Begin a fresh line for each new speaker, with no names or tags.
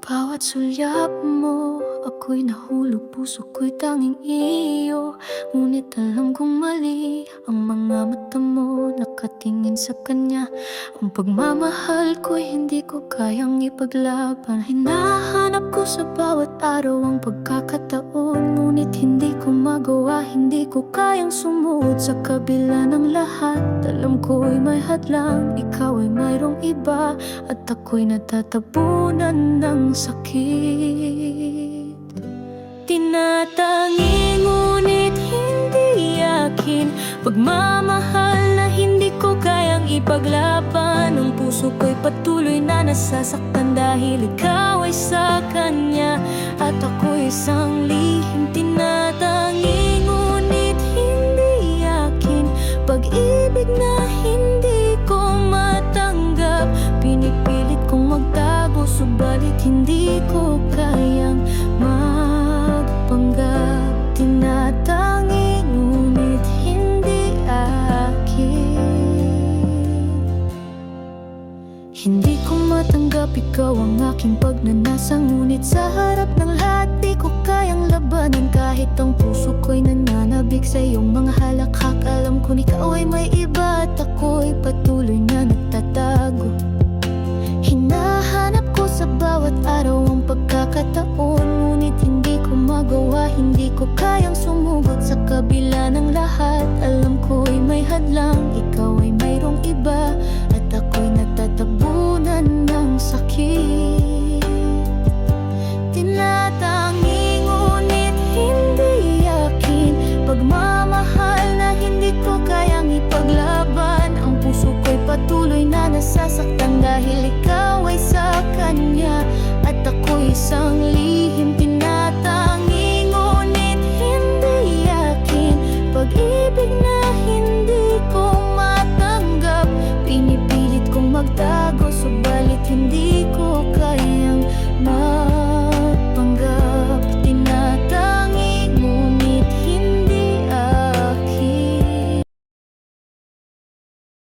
Bawat sulyap mo, ako'y nahulog, puso ko'y tanging iyo. Ngunit alam kong mali ang mga mata mo, nakatingin sa kanya. Ang pagmamahal ko'y hindi ko kayang ipaglaban. Hinahanap ko sa bawat araw ang pagkakataon, ngunit hindi ko magawa, hindi ko kayang sumuot. Sa kabila ng lahat, alam ko'y may hadlang, ikaw ay mayroong iba, at ako'y natatabunan ng sakit. Tinatangi ngunit hindi yakin, pagmamahal na hindi ko kayang ipaglaban. Ang puso ko'y patuloy na nasasaktan dahil ikaw ay sa kanya, at ako'y isang lihim. Tinatangi ngunit hindi yakin, pag-ibig na hindi ko matanggap. Pinipilit kong magtago, subalit hindi ko kayang magpanggap. Tinatangi ngunit hindi akin. Hindi ko matanggap ikaw ang aking pagnanasa, ngunit sa harap ng lahat di ko kayang labanan. Kahit ang puso ko'y nananabik sa iyong mga halakhak, alam ko ikaw ay may iba, at ako'y patuloy na nagtatago. Hinahanap ko sa bawat araw ang pagkakataon, ngunit hindi ko magawa, hindi ko kayang sumugot. Sa kabila ng lahat, alam ko'y may hadlang, ikaw ay mayroong iba, at ako'y natatabunan ng sakit. Tinatangi ngunit hindi yakin, pagmamahal na hindi ko kayang ipaglaban. Ang puso ko'y patuloy na nasasaktan dahil ikaw ay sa kanya, at ako'y isang lihim. Tinatangi ngunit hindi yakin, pag-ibig na hindi ko matanggap. Pinipilit kong magtago, subalit hindi ko